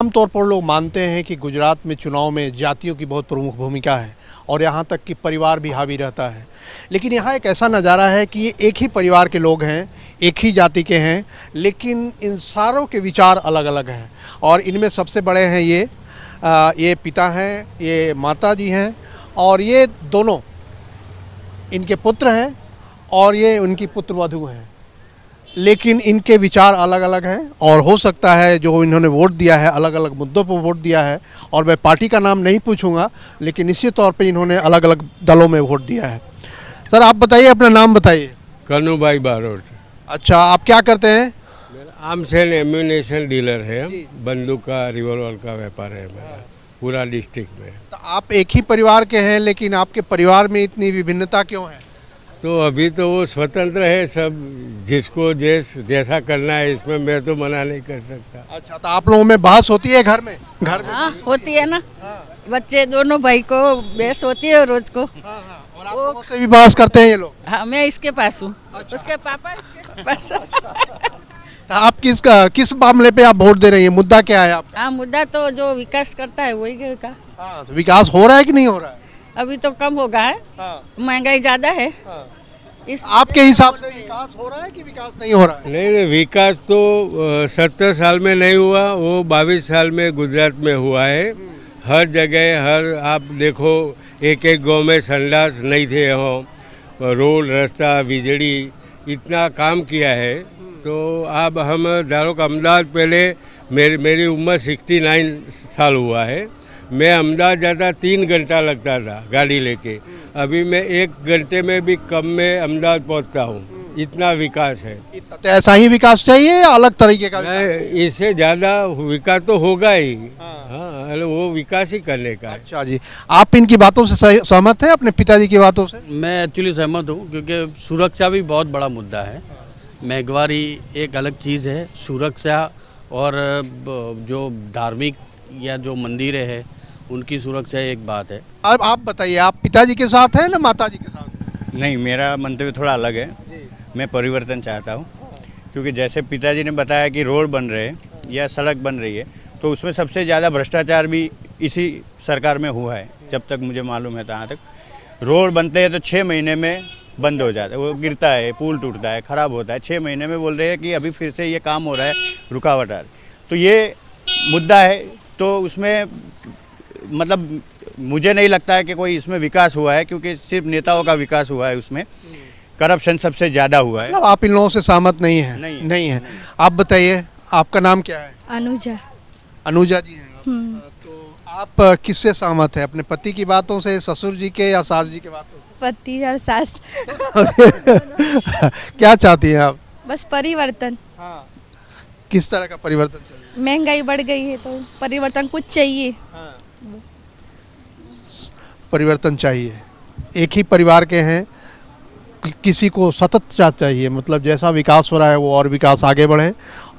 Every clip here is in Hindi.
आमतौर पर लोग मानते हैं कि गुजरात में चुनाव में जातियों की बहुत प्रमुख भूमिका है और यहाँ तक कि परिवार भी हावी रहता है। लेकिन यहाँ एक ऐसा नज़ारा है कि ये एक ही परिवार के लोग हैं, एक ही जाति के हैं, लेकिन इन सारों के विचार अलग अलग हैं। और इनमें सबसे बड़े हैं ये पिता हैं, ये माता जी हैं और ये दोनों इनके पुत्र हैं और ये उनकी पुत्रवधू हैं। लेकिन इनके विचार अलग अलग हैं और हो सकता है जो इन्होंने वोट दिया है अलग अलग मुद्दों पर वोट दिया है। और मैं पार्टी का नाम नहीं पूछूंगा, लेकिन निश्चित तौर पे इन्होंने अलग अलग दलों में वोट दिया है। सर आप बताइए, अपना नाम बताइए। कन्नूभाई बारोट। अच्छा, आप क्या करते हैं? आर्म्स एंड एम्यूनेशन डीलर है। बंदूक का, रिवॉल्वर का व्यापार है मेरा पूरा डिस्ट्रिक्ट में। तो आप एक ही परिवार के हैं, लेकिन आपके परिवार में इतनी विभिन्नता क्यों है? तो अभी तो वो स्वतंत्र है, सब जिसको जैसा करना है, इसमें मैं तो मना नहीं कर सकता। अच्छा, तो आप लोगों में बहस होती है घर में? हाँ, होती है ना। बच्चे दोनों भाई को बहस होती है रोज को। और आप लोगों से भी बहस करते हैं ये लोग? हाँ, मैं इसके पास हूँ। उसके पापा इसके पास। तो आप किस मामले पे आप वोट दे रही हैं? मुद्दा क्या है आपका? हाँ, मुद्दा तो जो विकास करता है वही का। हाँ, तो विकास हो रहा है कि नहीं हो रहा है? अभी तो कम होगा है। महंगाई ज्यादा है। इस आपके हिसाब से विकास हो रहा है कि विकास नहीं हो रहा है? नहीं, विकास तो 70 साल में नहीं हुआ, वो 22 साल में गुजरात में हुआ है। हर जगह आप देखो, एक एक गांव में संडास नहीं थे, यहाँ रोड, रास्ता, बिजली, इतना काम किया है। तो अब हम दारो का अहमदाबाद, पहले मेरी उम्र 69 साल हुआ है। मैं अहमदाबाद जाता 3 घंटा लगता था गाड़ी लेके, अभी मैं 1 घंटे में भी कम में अहमदाबाद पहुंचता हूँ। इतना विकास है। तो ऐसा ही विकास चाहिए या अलग तरीके का विकास? इससे ज़्यादा विकास तो होगा ही। हाँ, वो विकास ही करने का है। अच्छा जी, आप इनकी बातों से सहमत हैं, अपने पिताजी की बातों से? मैं एक्चुअली सहमत हूँ, क्योंकि सुरक्षा भी बहुत बड़ा मुद्दा है। महंगाई एक अलग चीज़ है, सुरक्षा और जो धार्मिक या जो मंदिर है उनकी सुरक्षा एक बात है। अब आप बताइए, आप पिताजी के साथ हैं ना माताजी के साथ? नहीं, मेरा मंतव्य थोड़ा अलग है। मैं परिवर्तन चाहता हूँ, क्योंकि जैसे पिताजी ने बताया कि रोड बन रहे हैं या सड़क बन रही है, तो उसमें सबसे ज़्यादा भ्रष्टाचार भी इसी सरकार में हुआ है। जब तक मुझे मालूम है, तहाँ तक रोड बनते हैं तो 6 महीने में बंद हो जाता है, वो गिरता है, पुल टूटता है, ख़राब होता है। 6 महीने में बोल रहे हैं कि अभी फिर से ये काम हो रहा है, रुकावट आ रही। तो ये मुद्दा है, तो उसमें मतलब मुझे नहीं लगता है कि कोई इसमें विकास हुआ है, क्योंकि सिर्फ नेताओं का विकास हुआ है। उसमें करप्शन सबसे ज़्यादा हुआ है। मतलब आप इन लोगों से सहमत नहीं हैं? नहीं है। आप बताइए, आपका नाम क्या है? अनुजा। अनुजा जी हैं। तो आप किससे सहमत है? अपने पति की बातों से, ससुर जी के या सास जी के बातों से? पति और सास। क्या चाहती हैं आप? बस परिवर्तन। हाँ, किस तरह का परिवर्तन चाहिए? महंगाई बढ़ गई है तो परिवर्तन कुछ चाहिए। हाँ, परिवर्तन चाहिए। एक ही परिवार के हैं, किसी को सतत चाहिए, मतलब जैसा विकास हो रहा है वो और विकास आगे बढ़े,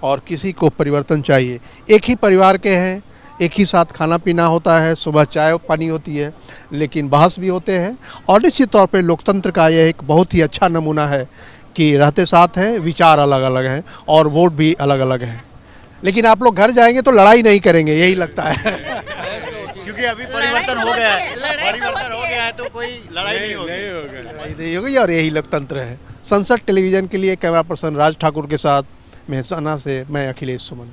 और किसी को परिवर्तन चाहिए। एक ही परिवार के हैं, एक ही साथ खाना पीना होता है, सुबह चाय पानी होती है, लेकिन बहस भी होते हैं। और निश्चित तौर पे लोकतंत्र का यह एक बहुत ही अच्छा नमूना है कि रहते साथ हैं, विचार अलग अलग हैं और वोट भी अलग अलग हैं। लेकिन आप लोग घर जाएंगे तो लड़ाई नहीं करेंगे, यही लगता है। क्योंकि अभी परिवर्तन हो गया है, परिवर्तन हो गया है तो कोई लड़ाई नहीं होगी और यही लोकतंत्र है। संसद टेलीविजन के लिए कैमरा पर्सन राज ठाकुर के साथ मेहसाना से मैं अखिलेश सुमन।